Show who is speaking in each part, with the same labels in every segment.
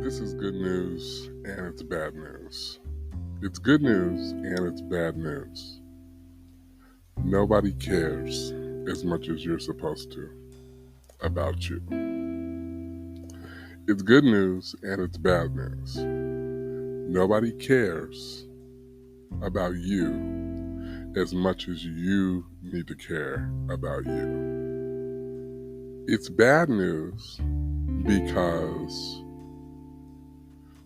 Speaker 1: This is good news and it's bad news. It's good news and it's bad news. Nobody cares as much as you're supposed to about you. It's good news and it's bad news. Nobody cares about you as much as you need to care about you. It's bad news because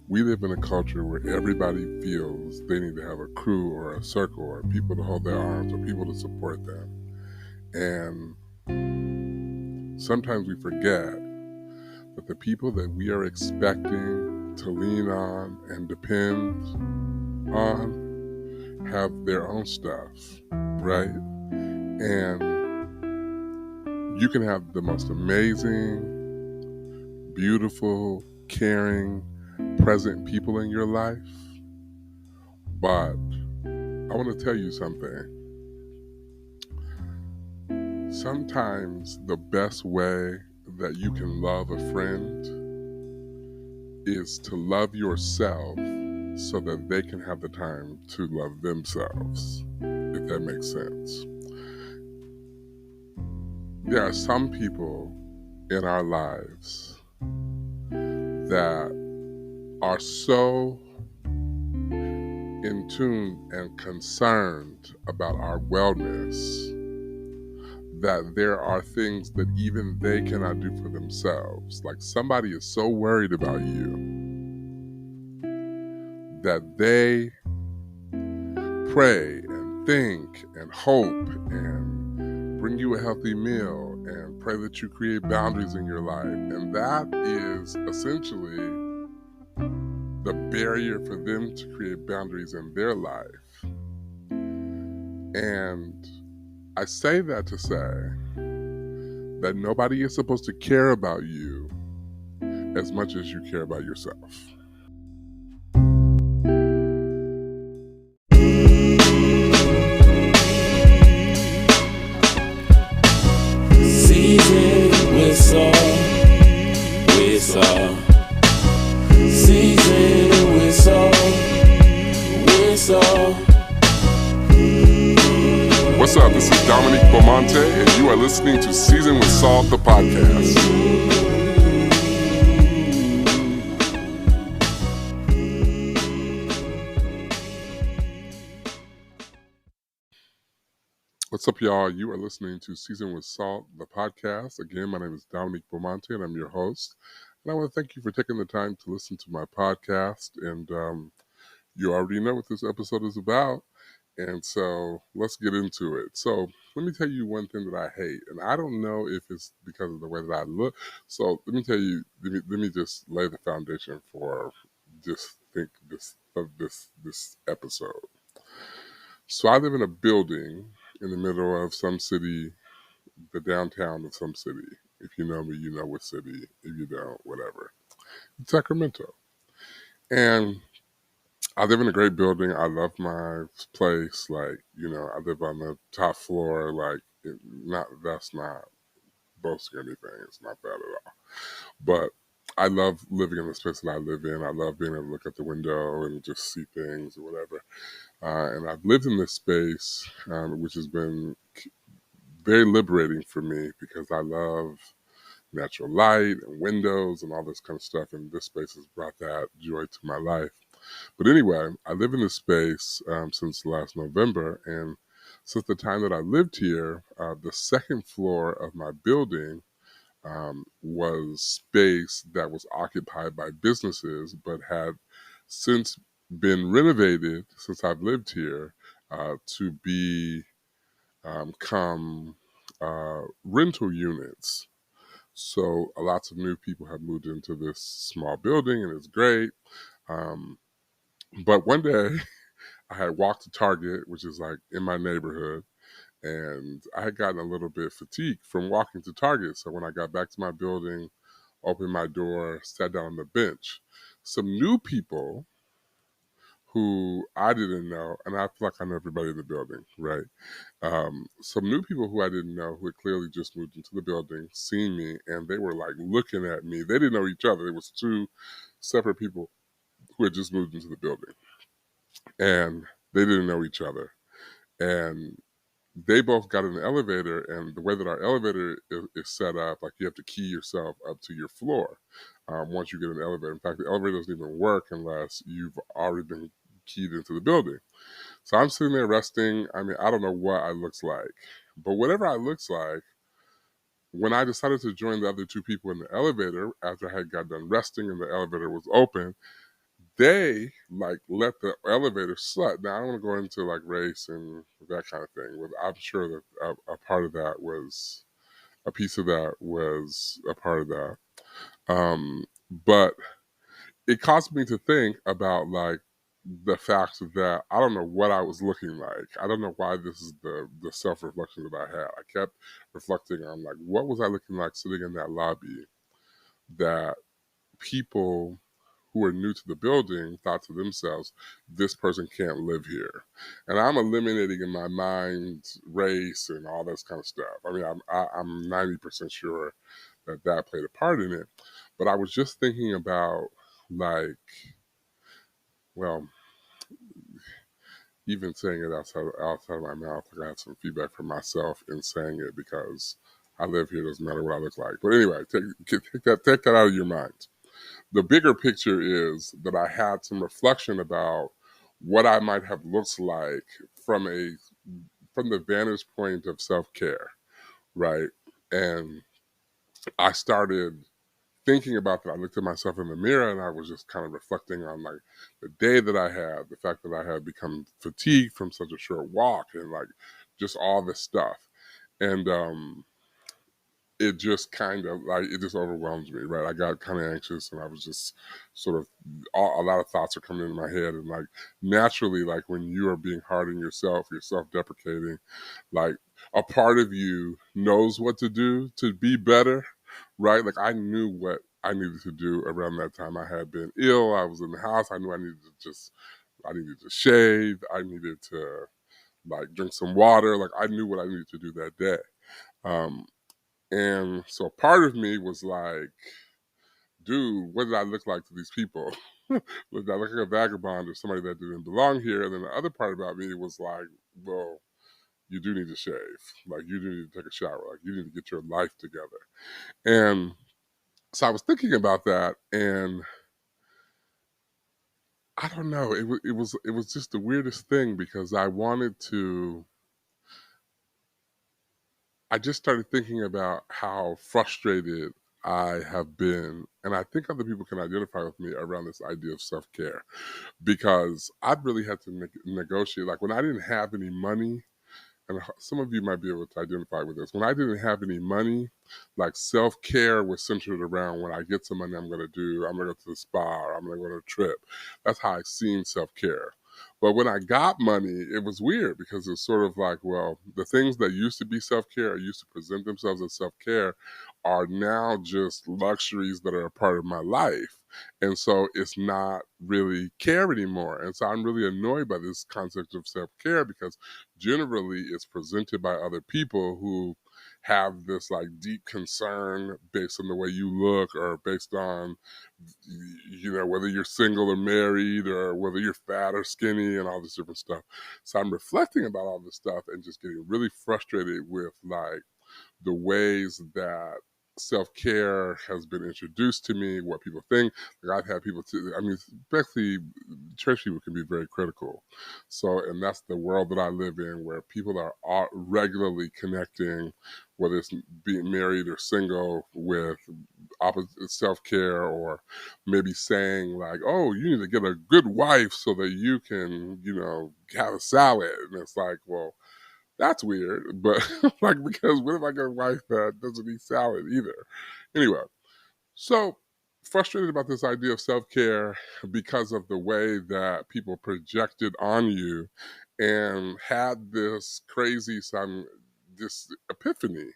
Speaker 1: we live in a culture where everybody feels they need to have a crew or a circle or people to hold their arms or people to support them. And sometimes we forget that the people that we are expecting to lean on and depend on have their own stuff, right? And you can have the most amazing, beautiful, caring, present people in your life, but I want to tell you something. Sometimes the best way that you can love a friend is to love yourself so that they can have the time to love themselves, if that makes sense. There are some people in our lives that are so in tune and concerned about our wellness that there are things that even they cannot do for themselves. Like somebody is so worried about you that they pray and think and hope and bring you a healthy meal and pray that you create boundaries in your life. And that is essentially the barrier for them to create boundaries in their life. And I say that to say that nobody is supposed to care about you as much as you care about yourself.
Speaker 2: Season whistle. Season whistle.
Speaker 1: What's up? This is Dominique Beaumonte, and you are listening to Season with Salt, the podcast. What's up, y'all? You are listening to Season with Salt, the podcast. Again, my name is Dominique Beaumonte, and I'm your host. And I want to thank you for taking the time to listen to my podcast. And you already know what this episode is about. And so let's get into it. So let me tell you one thing that I hate. And I don't know if it's because of the way that I look. So let me tell you, let me just lay the foundation for just think of this episode. So I live in a building in the middle of some city, the downtown of some city. If you know me, you know what city. If you don't, whatever. It's Sacramento. And I live in a great building. I love my place. Like, I live on the top floor. Like, that's not boasting or anything. It's not that at all. But I love living in the space that I live in. I love being able to look out the window and just see things or whatever. And I've lived in this space, which has been very liberating for me because I love natural light and windows and all this kind of stuff. And this space has brought that joy to my life. But anyway, I live in this space since last November. And since the time that I lived here, the second floor of my building was space that was occupied by businesses, but had since been renovated since I've lived here to become rental units. So lots of new people have moved into this small building, and it's great. But one day, I had walked to Target, which is like in my neighborhood, and I had gotten a little bit fatigued from walking to Target. So when I got back to my building, opened my door, sat down on the bench, some new people who I didn't know, and I feel like I know everybody in the building, right? Some new people who I didn't know who had clearly just moved into the building, seen me, and they were like looking at me. They didn't know each other. It was two separate people who had just moved into the building, and they didn't know each other. And they both got in the elevator, and the way that our elevator is set up, like you have to key yourself up to your floor once you get in the elevator. In fact, the elevator doesn't even work unless you've already been keyed into the building. So I'm sitting there resting. I mean, I don't know what I looks like, but whatever I looks like, when I decided to join the other two people in the elevator after I had got done resting and the elevator was open, they like let the elevator slut. Now I don't want to go into like race and that kind of thing. I'm sure that a part of that was a piece of that was a part of that. But it caused me to think about like the fact that I don't know what I was looking like. I don't know why this is the self reflection that I had. I kept reflecting on like what was I looking like sitting in that lobby that people who were new to the building thought to themselves, this person can't live here. And I'm eliminating in my mind race and all this kind of stuff. I mean, I'm 90% sure that that played a part in it. But I was just thinking about, like, well, even saying it outside of my mouth, like I had some feedback from myself in saying it because I live here, doesn't matter what I look like. But anyway, take that out of your mind. The bigger picture is that I had some reflection about what I might have looked like from the vantage point of self-care, right? And I started thinking about that. I looked at myself in the mirror and I was just kind of reflecting on like the day that I had, the fact that I had become fatigued from such a short walk and like just all this stuff. And it just kind of like it just overwhelms me, right? I got kind of anxious and I was just sort of a lot of thoughts are coming into my head, and like naturally, like when you are being hard on yourself, you're self-deprecating, like a part of you knows what to do to be better, right? Like I knew what I needed to do around that time. I had been ill, I was in the house, I knew I needed to shave, I needed to like drink some water, like I knew what I needed to do that day. um and so part of me was like, dude, what did I look like to these people? Did I look like a vagabond or somebody that didn't belong here? And then the other part about me was like, well, you do need to shave. Like, you do need to take a shower. Like, you need to get your life together. And so I was thinking about that, and I don't know. It was just the weirdest thing because I just started thinking about how frustrated I have been, and I think other people can identify with me around this idea of self care because I've really had to negotiate. Like when I didn't have any money, and some of you might be able to identify with this. When I didn't have any money, like self care was centered around when I get some money, I'm going to go to the spa or I'm going to go on a trip. That's how I seen self care. But when I got money, it was weird because it's sort of like, well, the things that used to be self care or used to present themselves as self care are now just luxuries that are a part of my life. And so it's not really care anymore. And so I'm really annoyed by this concept of self care because generally it's presented by other people who have this like deep concern based on the way you look or based on whether you're single or married or whether you're fat or skinny and all this different stuff. So I'm reflecting about all this stuff and just getting really frustrated with like the ways that self-care has been introduced to me, what people think. Like I've had people I mean, especially church people can be very critical. So, and that's the world that I live in where people are regularly connecting, whether it's being married or single, with opposite self-care, or maybe saying like, oh, you need to get a good wife so that you can, have a salad. And it's like, well, that's weird, but like, because what if I get a wife that doesn't eat salad either? Anyway, so frustrated about this idea of self care because of the way that people projected on you, and had this epiphany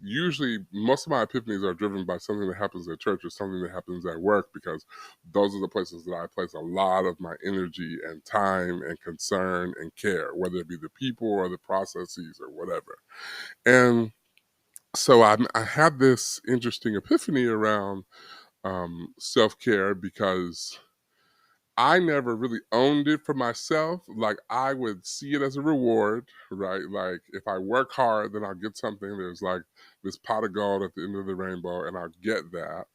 Speaker 1: usually most of my epiphanies are driven by something that happens at church or something that happens at work, because those are the places that I place a lot of my energy and time and concern and care, whether it be the people or the processes or whatever. And so I had this interesting epiphany around self-care, because I never really owned it for myself. Like, I would see it as a reward, right? Like, if I work hard, then I'll get something. There's like this pot of gold at the end of the rainbow, and I'll get that.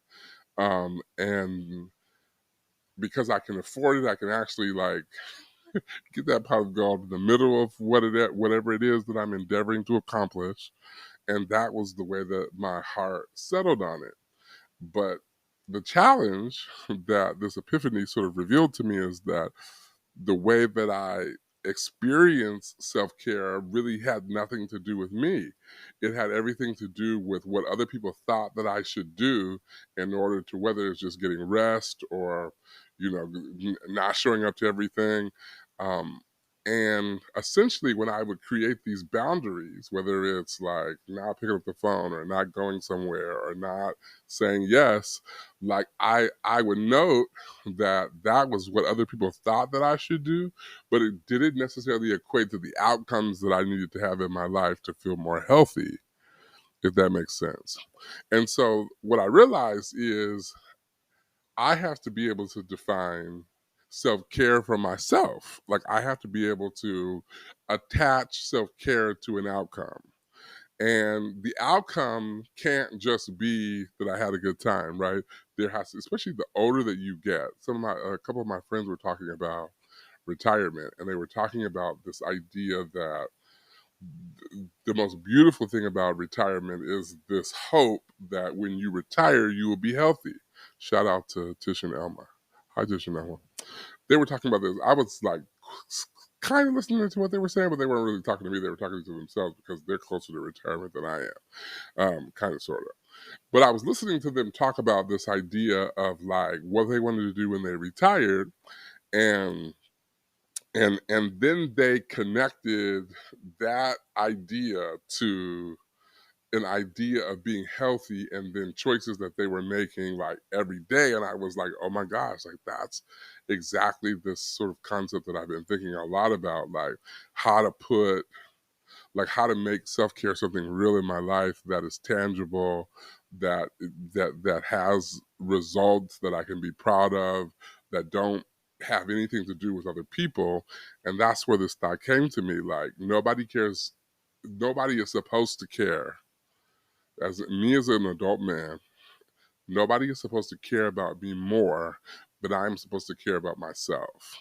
Speaker 1: And because I can afford it, I can actually like get that pot of gold in the middle of whatever it is that I'm endeavoring to accomplish. And that was the way that my heart settled on it. But the challenge that this epiphany sort of revealed to me is that the way that I experienced self care really had nothing to do with me. It had everything to do with what other people thought that I should do in order to, whether it's just getting rest or, not showing up to everything. Um, and essentially, when I would create these boundaries, whether it's like not picking up the phone or not going somewhere or not saying yes, like I would note that that was what other people thought that I should do, but it didn't necessarily equate to the outcomes that I needed to have in my life to feel more healthy, if that makes sense. And so what I realized is I have to be able to define self-care for myself. Like, I have to be able to attach self-care to an outcome. And the outcome can't just be that I had a good time, right? There has to, especially the older that you get. A couple of my friends were talking about retirement, and they were talking about this idea that the most beautiful thing about retirement is this hope that when you retire, you will be healthy. Shout out to Tish and Elma. Hi, Tish and Elma. They were talking about this. I was like kind of listening to what they were saying, but they weren't really talking to me. They were talking to themselves because they're closer to retirement than I am, kind of, sort of. But I was listening to them talk about this idea of like what they wanted to do when they retired, and and then they connected that idea to an idea of being healthy and then choices that they were making like every day. And I was like, oh my gosh, like that's exactly this sort of concept that I've been thinking a lot about, like how to put, like how to make self-care something real in my life that is tangible, that has results that I can be proud of, that don't have anything to do with other people. And that's where this thought came to me, like nobody cares, nobody is supposed to care. As me as an adult man, nobody is supposed to care about me more, but I'm supposed to care about myself.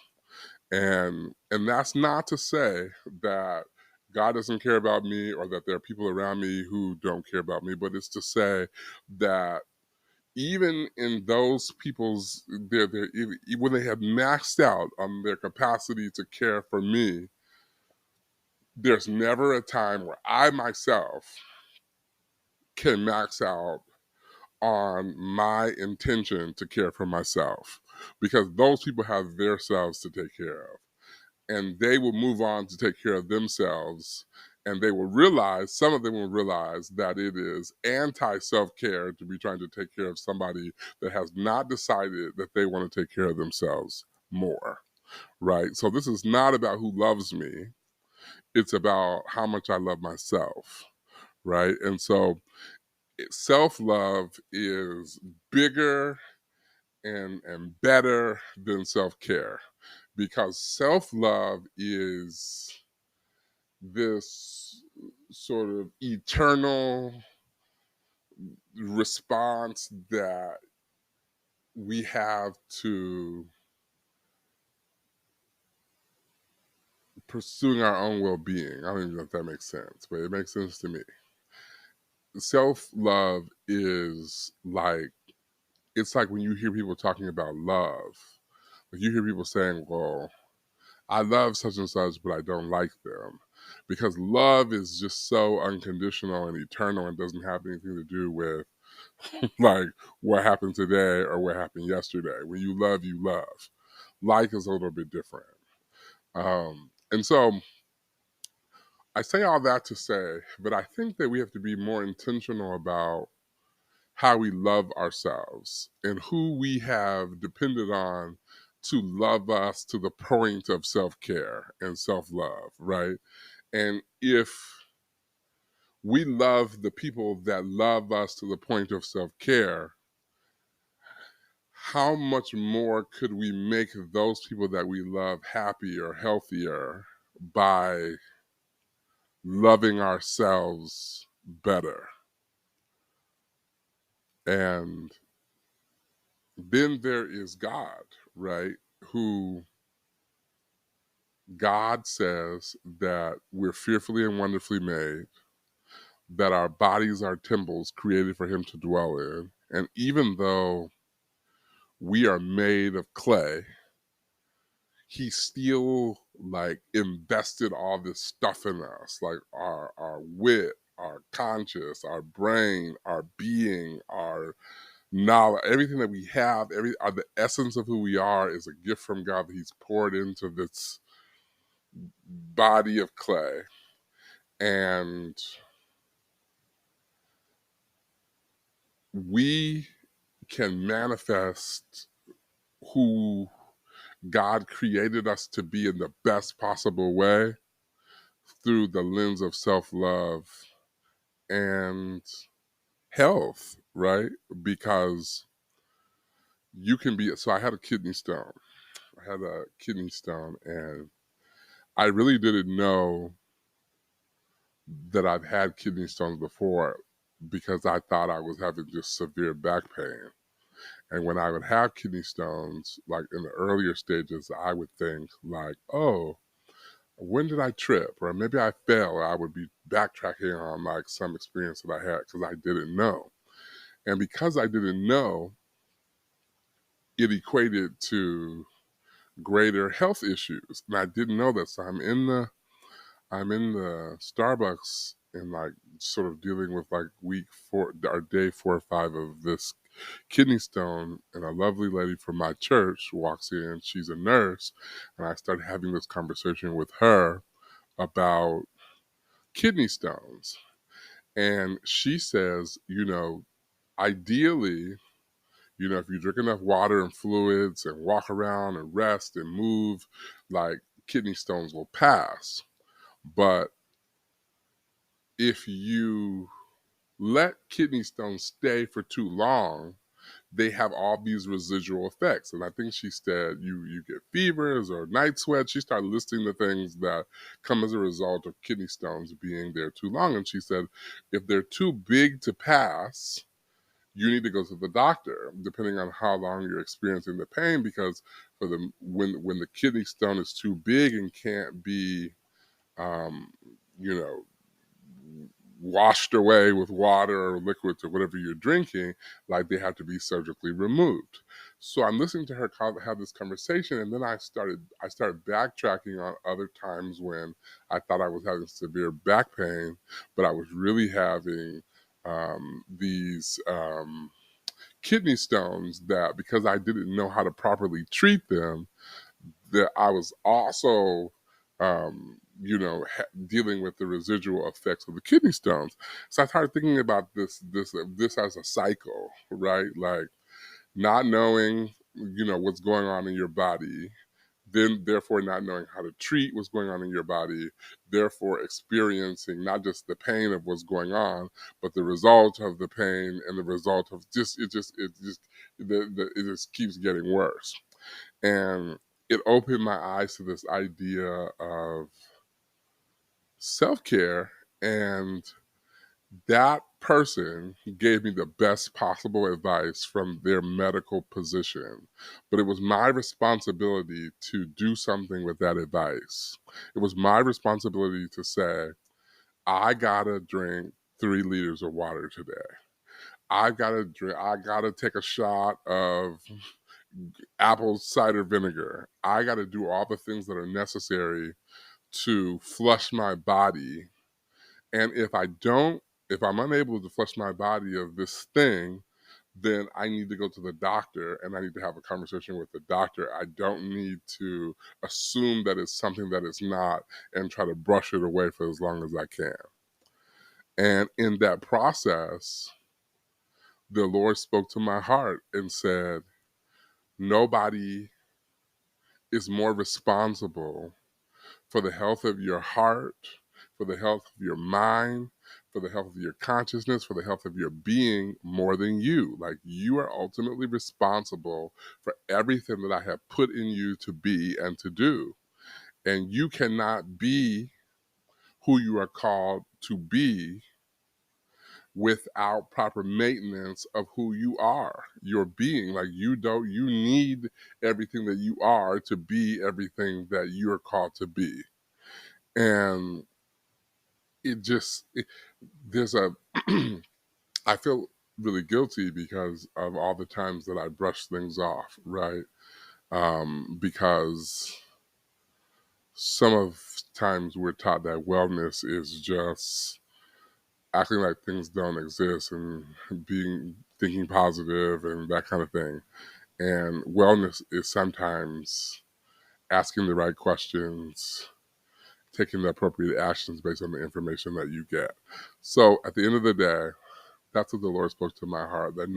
Speaker 1: And that's not to say that God doesn't care about me or that there are people around me who don't care about me, but it's to say that even in those people's when they have maxed out on their capacity to care for me, there's never a time where I myself can max out on my intention to care for myself, because those people have their selves to take care of, and they will move on to take care of themselves, and they will realize, some of them will realize, that it is anti-self-care to be trying to take care of somebody that has not decided that they want to take care of themselves more, right? So this is not about who loves me, it's about how much I love myself, right? And so self-love is bigger and better than self-care, because self-love is this sort of eternal response that we have to pursuing our own well-being. I don't even know if that makes sense, but it makes sense to me. Self-love is like, it's like when you hear people talking about love, like you hear people saying, well, I love such and such, but I don't like them. Because love is just so unconditional and eternal and doesn't have anything to do with like what happened today or what happened yesterday. When you love, you love. Like is a little bit different. And so I say all that to say, but I think that we have to be more intentional about how we love ourselves and who we have depended on to love us to the point of self care and self love, right? And if we love the people that love us to the point of self care, how much more could we make those people that we love happier, healthier by loving ourselves better? And then there is God, right? Who God says that we're fearfully and wonderfully made, that our bodies are temples created for Him to dwell in. And even though we are made of clay, He still like invested all this stuff in us, like our wit, our conscience, our brain, our being, our knowledge, everything that we have, the essence of who we are is a gift from God that He's poured into this body of clay. And we can manifest who God created us to be in the best possible way through the lens of self-love and health, right? Because you can be, so I had a kidney stone. I had a kidney stone, and I really didn't know that I've had kidney stones before because I thought I was having just severe back pain. And when I would have kidney stones, like in the earlier stages, I would think like, oh, when did I trip? Or maybe I fell, or I would be backtracking on like some experience that I had because I didn't know. And because I didn't know, it equated to greater health issues. And I didn't know that. So I'm in the Starbucks and like sort of dealing with like week 4 or day 4 or 5 of this kidney stone, and a lovely lady from my church walks in. She's a nurse, and I started having this conversation with her about kidney stones. And she says, ideally, if you drink enough water and fluids and walk around and rest and move, like kidney stones will pass. But if you let kidney stones stay for too long, they have all these residual effects. And I think she said you get fevers or night sweats. She started listing the things that come as a result of kidney stones being there too long. And she said, if they're too big to pass, you need to go to the doctor, depending on how long you're experiencing the pain, because when the kidney stone is too big and can't be, um, you know, washed away with water or liquids or whatever you're drinking, like they have to be surgically removed. So I'm listening to her have this conversation, and then I started backtracking on other times when I thought I was having severe back pain, but I was really having these kidney stones that, because I didn't know how to properly treat them, that I was also, dealing with the residual effects of the kidney stones. So I started thinking about this as a cycle, right? Like not knowing, what's going on in your body, then therefore not knowing how to treat what's going on in your body, therefore experiencing not just the pain of what's going on, but the result of the pain and the result of it just keeps getting worse. And it opened my eyes to this idea of self-care, and that person gave me the best possible advice from their medical position, but it was my responsibility to do something with that advice. It was my responsibility to say, I gotta drink 3 liters of water today. I gotta take a shot of apple cider vinegar. I gotta do all the things that are necessary to flush my body. And if I'm unable to flush my body of this thing, then I need to go to the doctor and I need to have a conversation with the doctor. I don't need to assume that it's something that it's not and try to brush it away for as long as I can. And in that process, the Lord spoke to my heart and said, nobody is more responsible for the health of your heart, for the health of your mind, for the health of your consciousness, for the health of your being more than you. Like, you are ultimately responsible for everything that I have put in you to be and to do. And you cannot be who you are called to be without proper maintenance of who you are, your being. Like, you need everything that you are to be everything that you're called to be. And there's a I feel really guilty because of all the times that I brush things off, right? Because some of times we're taught that wellness is just acting like things don't exist and thinking positive and that kind of thing. And wellness is sometimes asking the right questions, taking the appropriate actions based on the information that you get. So at the end of the day, that's what the Lord spoke to my heart, that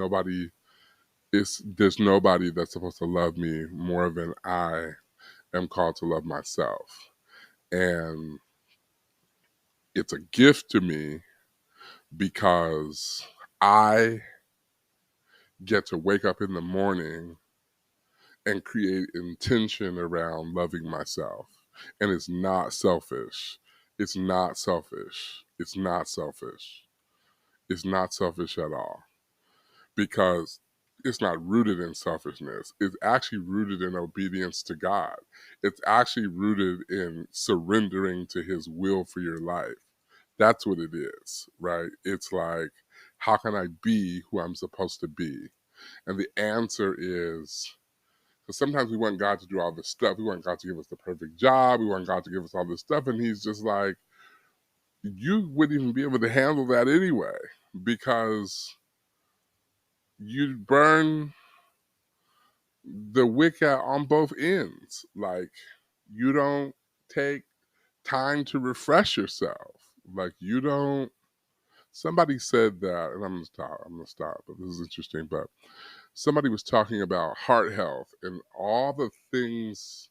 Speaker 1: there's nobody that's supposed to love me more than I am called to love myself. And it's a gift to me because I get to wake up in the morning and create intention around loving myself. And it's not selfish. It's not selfish. It's not selfish. It's not selfish at all, because it's not rooted in selfishness. It's actually rooted in obedience to God. It's actually rooted in surrendering to His will for your life. That's what it is, right? It's like, how can I be who I'm supposed to be? And the answer is, because sometimes we want God to do all this stuff. We want God to give us the perfect job. We want God to give us all this stuff. And He's just like, you wouldn't even be able to handle that anyway, because you burn the wick out on both ends. Like, you don't take time to refresh yourself. Like, you don't. Somebody said that, and I'm gonna stop. But this is interesting. But somebody was talking about heart health and all the things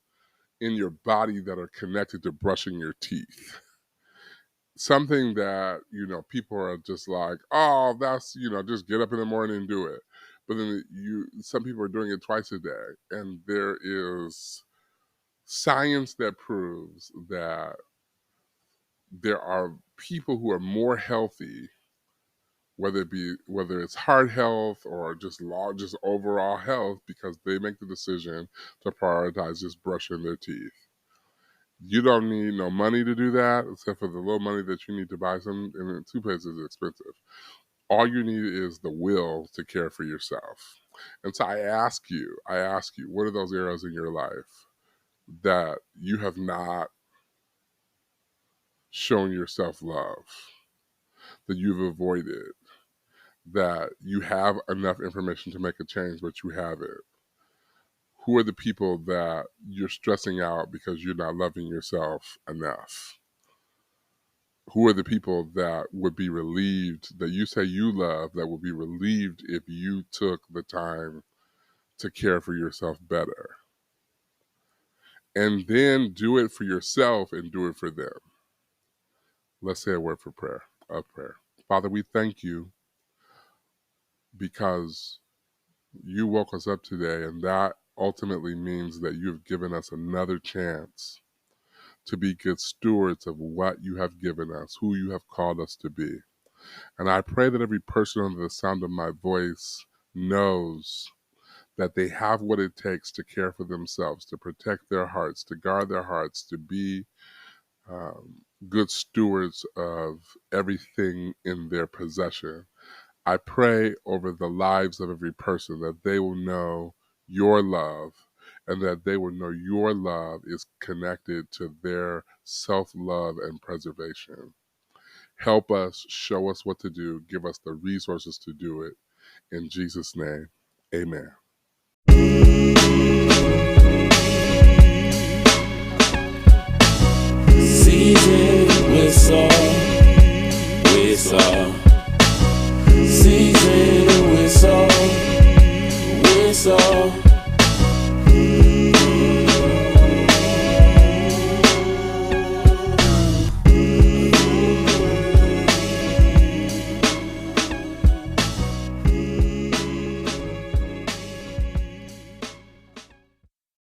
Speaker 1: in your body that are connected to brushing your teeth. Something that, people are just like, oh, that's, just get up in the morning and do it. But then some people are doing it twice a day. And there is science that proves that there are people who are more healthy, whether it's heart health or just overall health, because they make the decision to prioritize just brushing their teeth. You don't need no money to do that, except for the little money that you need to buy some, and toothpaste is expensive. All you need is the will to care for yourself. And so I ask you, what are those areas in your life that you have not shown yourself love, that you've avoided, that you have enough information to make a change, but you haven't? Who are the people that you're stressing out because you're not loving yourself enough? Who are the people that would be relieved, that you say you love, that would be relieved if you took the time to care for yourself better? And then do it for yourself and do it for them. Let's say a word of prayer. Father, we thank you because you woke us up today, and that ultimately means that you have given us another chance to be good stewards of what you have given us, who you have called us to be. And I pray that every person under the sound of my voice knows that they have what it takes to care for themselves, to protect their hearts, to guard their hearts, to be good stewards of everything in their possession. I pray over the lives of every person that they will know your love, and that they will know your love is connected to their self-love and preservation. Help us, show us what to do, give us the resources to do it. In Jesus' name, amen.
Speaker 2: Season with salt, with salt.